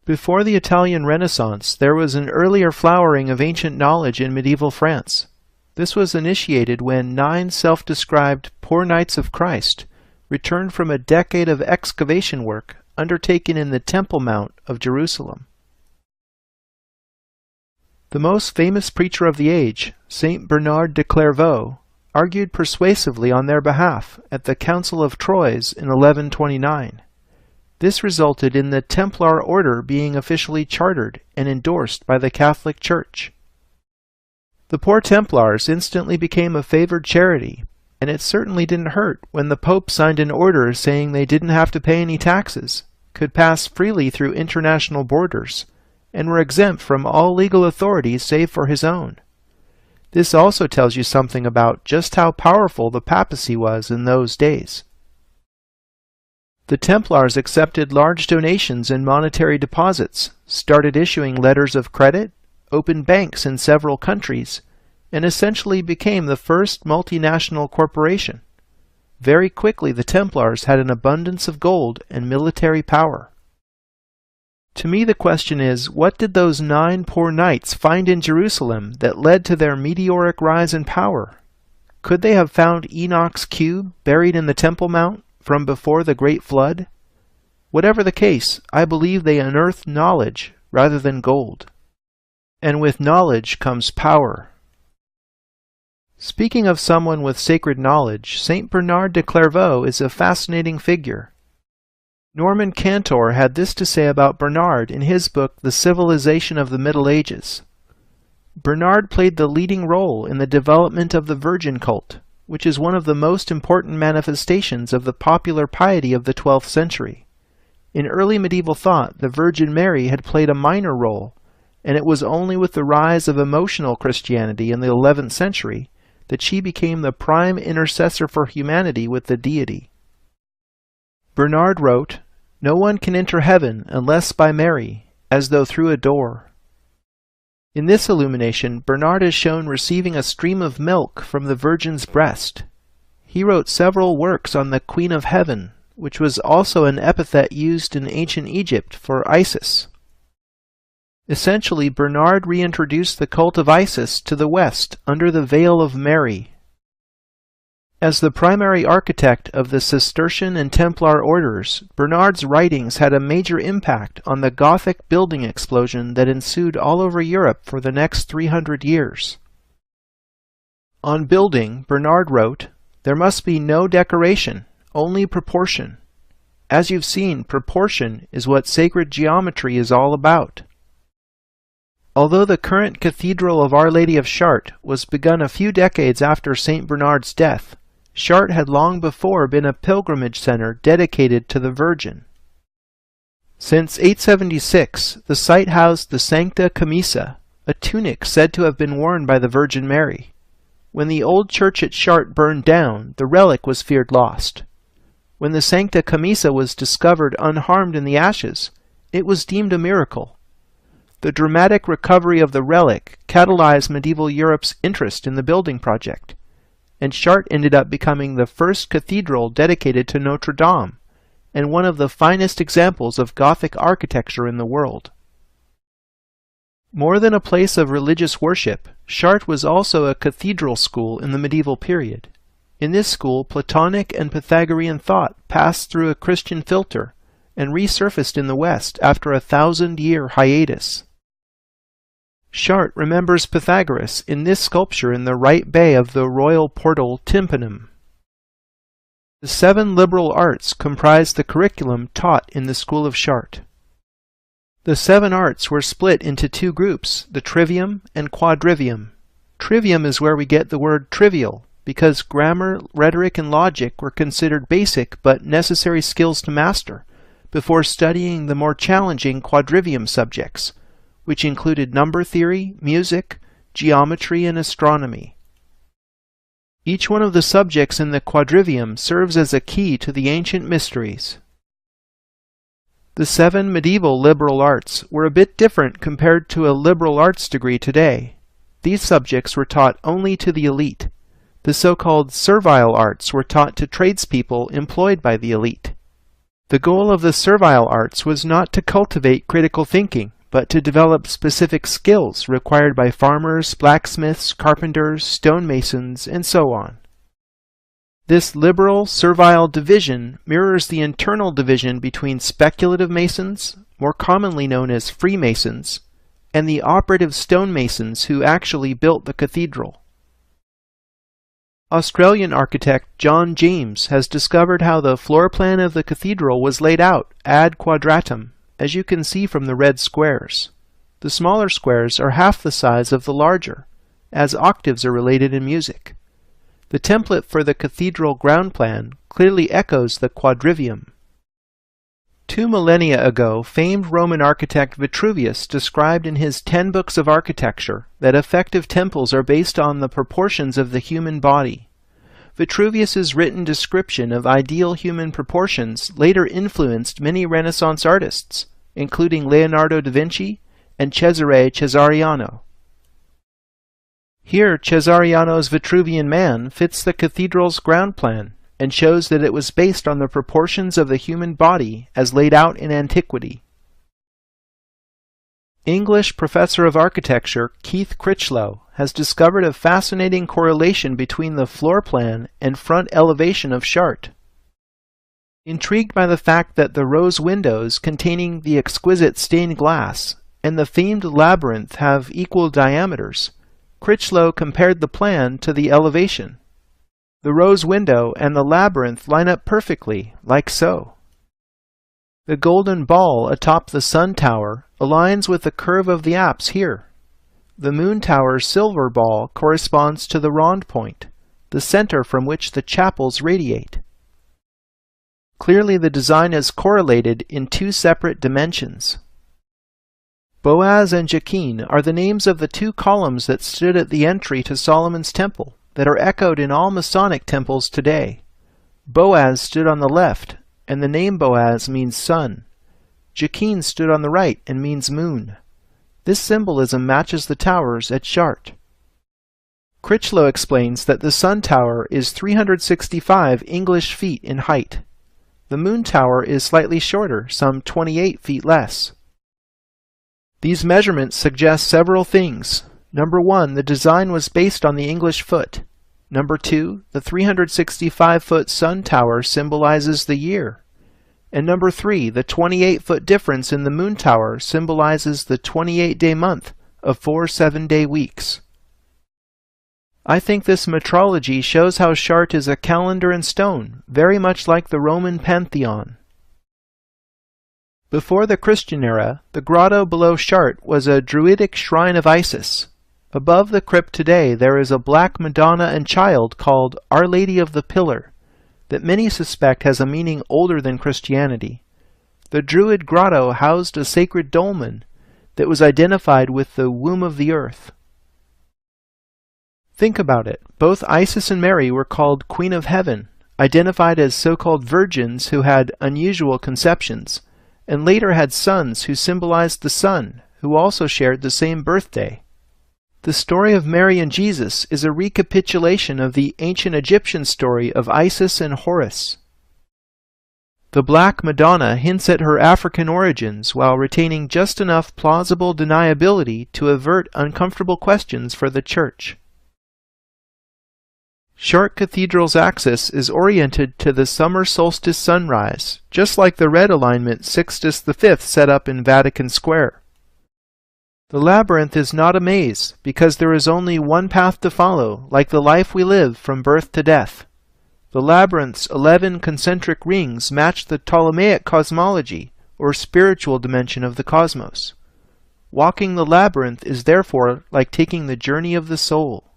Before the Italian Renaissance, there was an earlier flowering of ancient knowledge in medieval France. This was initiated when 9 self-described poor knights of Christ returned from a decade of excavation work undertaken in the Temple Mount of Jerusalem. The most famous preacher of the age, Saint Bernard de Clairvaux, argued persuasively on their behalf at the Council of Troyes in 1129. This resulted in the Templar order being officially chartered and endorsed by the Catholic Church. The poor Templars instantly became a favored charity, and it certainly didn't hurt when the Pope signed an order saying they didn't have to pay any taxes, could pass freely through international borders, and were exempt from all legal authorities save for his own. This also tells you something about just how powerful the papacy was in those days. The Templars accepted large donations and monetary deposits, started issuing letters of credit, opened banks in several countries, and essentially became the first multinational corporation. Very quickly the Templars had an abundance of gold and military power. To me the question is, what did those 9 poor knights find in Jerusalem that led to their meteoric rise in power? Could they have found Enoch's cube buried in the Temple Mount from before the Great Flood? Whatever the case, I believe they unearthed knowledge rather than gold. And with knowledge comes power. Speaking of someone with sacred knowledge, Saint Bernard de Clairvaux is a fascinating figure. Norman Cantor had this to say about Bernard in his book The Civilization of the Middle Ages. Bernard played the leading role in the development of the Virgin cult, which is one of the most important manifestations of the popular piety of the 12th century. In early medieval thought, the Virgin Mary had played a minor role, and it was only with the rise of emotional Christianity in the 11th century that she became the prime intercessor for humanity with the deity. Bernard wrote, "No one can enter heaven unless by Mary, as though through a door." In this illumination, Bernard is shown receiving a stream of milk from the Virgin's breast. He wrote several works on the Queen of Heaven, which was also an epithet used in ancient Egypt for Isis. Essentially, Bernard reintroduced the cult of Isis to the West under the veil of Mary. As the primary architect of the Cistercian and Templar orders, Bernard's writings had a major impact on the Gothic building explosion that ensued all over Europe for the next 300 years. On building, Bernard wrote, "There must be no decoration, only proportion. As you've seen, proportion is what sacred geometry is all about." Although the current Cathedral of Our Lady of Chartres was begun a few decades after St. Bernard's death, Chartres had long before been a pilgrimage center dedicated to the Virgin. Since 876, the site housed the Sancta Camisa, a tunic said to have been worn by the Virgin Mary. When the old church at Chartres burned down, the relic was feared lost. When the Sancta Camisa was discovered unharmed in the ashes, it was deemed a miracle. The dramatic recovery of the relic catalyzed medieval Europe's interest in the building project, and Chartres ended up becoming the first cathedral dedicated to Notre Dame, and one of the finest examples of Gothic architecture in the world. More than a place of religious worship, Chartres was also a cathedral school in the medieval period. In this school, Platonic and Pythagorean thought passed through a Christian filter and resurfaced in the West after a 1,000-year hiatus. Chartres remembers Pythagoras in this sculpture in the right bay of the royal portal tympanum. The 7 liberal arts comprised the curriculum taught in the school of Chartres. The 7 arts were split into 2 groups, the trivium and quadrivium. Trivium is where we get the word trivial, because grammar, rhetoric, and logic were considered basic but necessary skills to master, before studying the more challenging quadrivium subjects, which included number theory, music, geometry, and astronomy. Each one of the subjects in the quadrivium serves as a key to the ancient mysteries. The 7 medieval liberal arts were a bit different compared to a liberal arts degree today. These subjects were taught only to the elite. The so-called servile arts were taught to tradespeople employed by the elite. The goal of the servile arts was not to cultivate critical thinking, but to develop specific skills required by farmers, blacksmiths, carpenters, stonemasons, and so on. This liberal, servile division mirrors the internal division between speculative masons, more commonly known as Freemasons, and the operative stonemasons who actually built the cathedral. Australian architect John James has discovered how the floor plan of the cathedral was laid out ad quadratum, as you can see from the red squares. The smaller squares are half the size of the larger, as octaves are related in music. The template for the cathedral ground plan clearly echoes the quadrivium. 2 millennia ago, famed Roman architect Vitruvius described in his 10 Books of Architecture that effective temples are based on the proportions of the human body. Vitruvius's written description of ideal human proportions later influenced many Renaissance artists, including Leonardo da Vinci and Cesare Cesariano. Here, Cesariano's Vitruvian Man fits the cathedral's ground plan and shows that it was based on the proportions of the human body as laid out in antiquity. English professor of architecture Keith Critchlow has discovered a fascinating correlation between the floor plan and front elevation of Chartres. Intrigued by the fact that the rose windows containing the exquisite stained glass and the themed labyrinth have equal diameters, Critchlow compared the plan to the elevation. The rose window and the labyrinth line up perfectly, like so. The golden ball atop the sun tower aligns with the curve of the apse here. The moon tower's silver ball corresponds to the rond point, the center from which the chapels radiate. Clearly the design is correlated in 2 separate dimensions. Boaz and Jachin are the names of the 2 columns that stood at the entry to Solomon's temple that are echoed in all Masonic temples today. Boaz stood on the left, and the name Boaz means sun. Jachin stood on the right and means moon. This symbolism matches the towers at Chartres. Critchlow explains that the sun tower is 365 English feet in height. The moon tower is slightly shorter, some 28 feet less. These measurements suggest several things. Number 1, the design was based on the English foot. Number 2, the 365-foot sun tower symbolizes the year. And number 3, the 28-foot difference in the moon tower symbolizes the 28-day month of 4 7-day weeks. I think this metrology shows how Chartres is a calendar in stone, very much like the Roman Pantheon. Before the Christian era, the grotto below Chartres was a druidic shrine of Isis. Above the crypt today there is a black Madonna and child called Our Lady of the Pillar, that many suspect has a meaning older than Christianity. The Druid grotto housed a sacred dolmen that was identified with the womb of the earth. Think about it. Both Isis and Mary were called Queen of Heaven, identified as so-called virgins who had unusual conceptions, and later had sons who symbolized the sun, who also shared the same birthday. The story of Mary and Jesus is a recapitulation of the ancient Egyptian story of Isis and Horus. The Black Madonna hints at her African origins while retaining just enough plausible deniability to avert uncomfortable questions for the Church. Chartres Cathedral's axis is oriented to the summer solstice sunrise, just like the red alignment Sixtus V set up in Vatican Square. The labyrinth is not a maze, because there is only one path to follow, like the life we live from birth to death. The labyrinth's 11 concentric rings match the Ptolemaic cosmology, or spiritual dimension of the cosmos. Walking the labyrinth is therefore like taking the journey of the soul.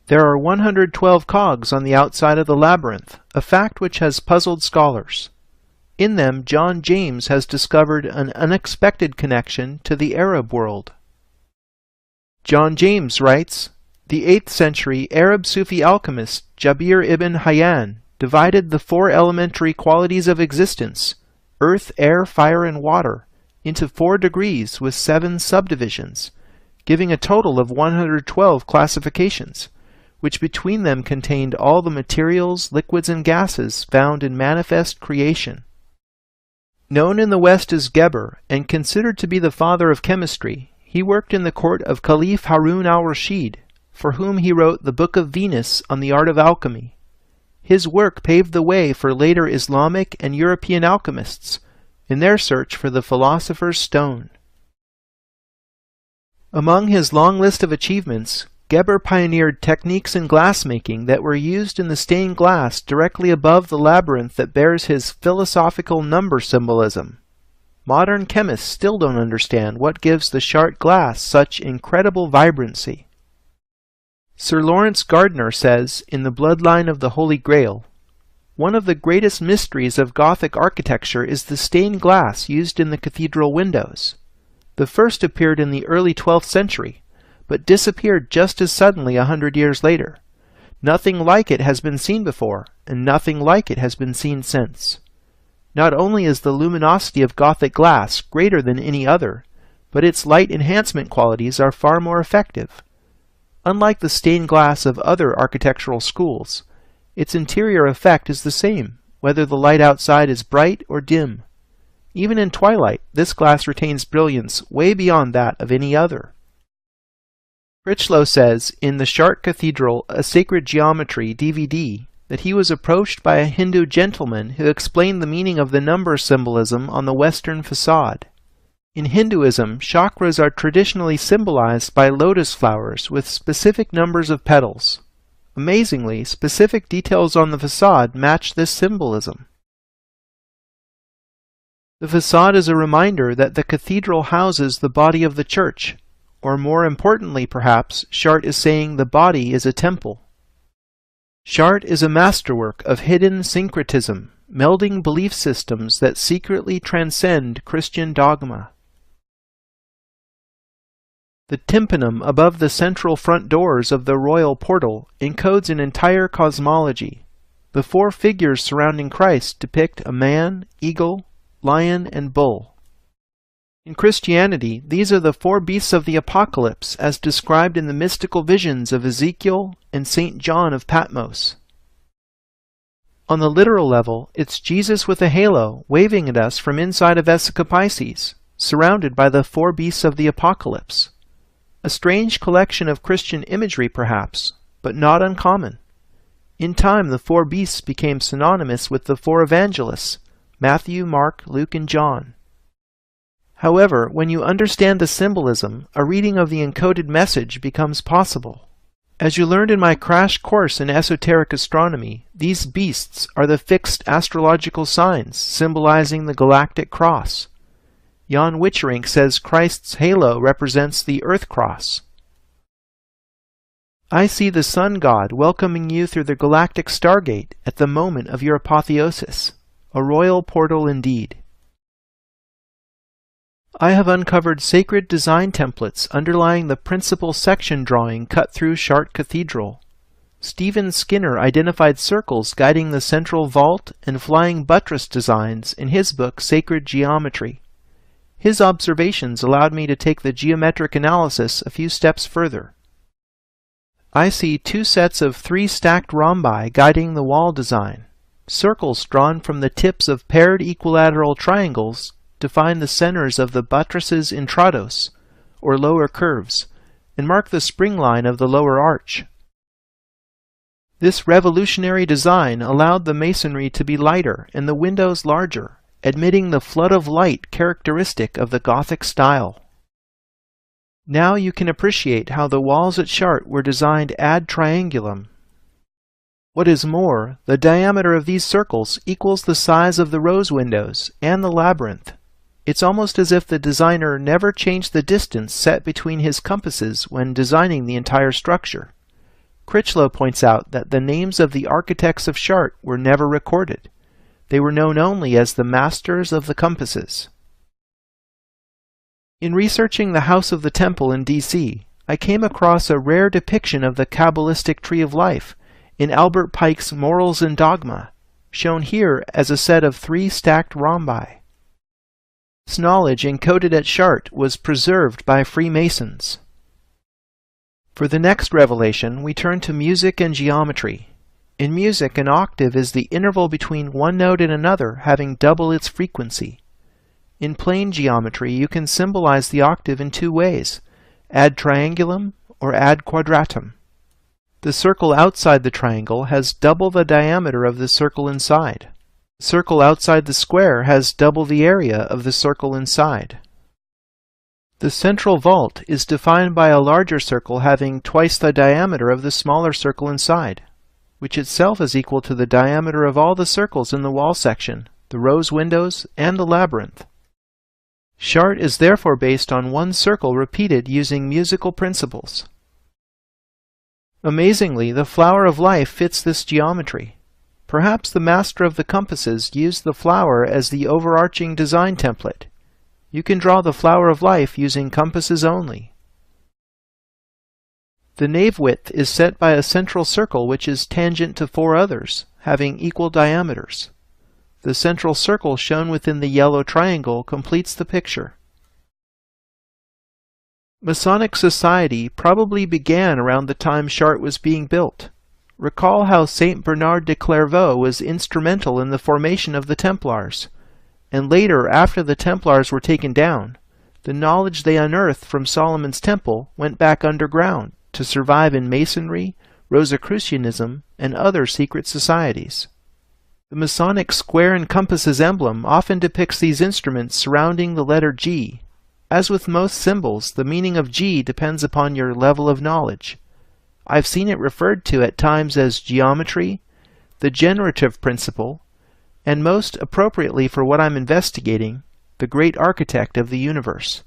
There are 112 cogs on the outside of the labyrinth, a fact which has puzzled scholars. In them, John James has discovered an unexpected connection to the Arab world. John James writes, "The 8th century Arab Sufi alchemist Jabir ibn Hayyan divided the 4 elementary qualities of existence, earth, air, fire, and water, into 4 degrees with 7 subdivisions, giving a total of 112 classifications, which between them contained all the materials, liquids, and gases found in manifest creation. Known in the West as Geber, and considered to be the father of chemistry, he worked in the court of Caliph Harun al-Rashid, for whom he wrote the Book of Venus on the art of alchemy. His work paved the way for later Islamic and European alchemists in their search for the philosopher's stone. Among his long list of achievements, Geber pioneered techniques in glassmaking that were used in the stained glass directly above the labyrinth that bears his philosophical number symbolism. Modern chemists still don't understand what gives the Chartres glass such incredible vibrancy. Sir Lawrence Gardner says, in The Bloodline of the Holy Grail, "One of the greatest mysteries of Gothic architecture is the stained glass used in the cathedral windows. The first appeared in the early 12th century, but disappeared just as suddenly 100 years later. Nothing like it has been seen before, and nothing like it has been seen since. Not only is the luminosity of Gothic glass greater than any other, but its light enhancement qualities are far more effective. Unlike the stained glass of other architectural schools, its interior effect is the same, whether the light outside is bright or dim. Even in twilight, this glass retains brilliance way beyond that of any other." Critchlow says in the Chartres Cathedral, A Sacred Geometry DVD, that he was approached by a Hindu gentleman who explained the meaning of the number symbolism on the western facade. In Hinduism, chakras are traditionally symbolized by lotus flowers with specific numbers of petals. Amazingly, specific details on the facade match this symbolism. The facade is a reminder that the cathedral houses the body of the church, or more importantly perhaps, Chartres is saying the body is a temple. Chartres is a masterwork of hidden syncretism, melding belief systems that secretly transcend Christian dogma. The tympanum above the central front doors of the royal portal encodes an entire cosmology. The 4 figures surrounding Christ depict a man, eagle, lion, and bull. In Christianity, these are the 4 beasts of the Apocalypse as described in the mystical visions of Ezekiel and St. John of Patmos. On the literal level, it's Jesus with a halo waving at us from inside of Pisces, surrounded by the 4 beasts of the Apocalypse. A strange collection of Christian imagery perhaps, but not uncommon. In time the 4 beasts became synonymous with the 4 evangelists, Matthew, Mark, Luke, and John. However, when you understand the symbolism, a reading of the encoded message becomes possible. As you learned in my crash course in esoteric astronomy, these beasts are the fixed astrological signs symbolizing the galactic cross. Jan Witcherink says Christ's halo represents the Earth Cross. I see the Sun God welcoming you through the galactic stargate at the moment of your apotheosis, a royal portal indeed. I have uncovered sacred design templates underlying the principal section drawing cut through Chartres Cathedral. Stephen Skinner identified circles guiding the central vault and flying buttress designs in his book Sacred Geometry. His observations allowed me to take the geometric analysis a few steps further. I see 2 sets of 3 stacked rhombi guiding the wall design, circles drawn from the tips of paired equilateral triangles to find the centers of the buttresses intrados, or lower curves, and mark the spring line of the lower arch. This revolutionary design allowed the masonry to be lighter and the windows larger, admitting the flood of light characteristic of the Gothic style. Now you can appreciate how the walls at Chartres were designed ad triangulum. What is more, the diameter of these circles equals the size of the rose windows and the labyrinth. It's almost as if the designer never changed the distance set between his compasses when designing the entire structure. Critchlow points out that the names of the architects of Chartres were never recorded. They were known only as the masters of the compasses. In researching the House of the Temple in D.C., I came across a rare depiction of the Kabbalistic Tree of Life in Albert Pike's Morals and Dogma, shown here as a set of 3 stacked rhombi. This knowledge encoded at Chartres was preserved by Freemasons. For the next revelation, we turn to music and geometry. In music, an octave is the interval between one note and another, having double its frequency. In plane geometry, you can symbolize the octave in two ways, ad triangulum or ad quadratum. The circle outside the triangle has double the diameter of the circle inside. The circle outside the square has double the area of the circle inside. The central vault is defined by a larger circle having twice the diameter of the smaller circle inside, which itself is equal to the diameter of all the circles in the wall section, the rose windows, and the labyrinth. Chartres is therefore based on one circle repeated using musical principles. Amazingly, the flower of life fits this geometry. Perhaps the master of the compasses used the flower as the overarching design template. You can draw the flower of life using compasses only. The nave width is set by a central circle which is tangent to four others, having equal diameters. The central circle shown within the yellow triangle completes the picture. Masonic society probably began around the time Chartres was being built. Recall how Saint Bernard de Clairvaux was instrumental in the formation of the Templars, and later, after the Templars were taken down, the knowledge they unearthed from Solomon's temple went back underground to survive in Masonry, Rosicrucianism, and other secret societies. The Masonic square and compasses emblem often depicts these instruments surrounding the letter G. As with most symbols, the meaning of G depends upon your level of knowledge. I've seen it referred to at times as geometry, the generative principle, and most appropriately for what I'm investigating, the great architect of the universe.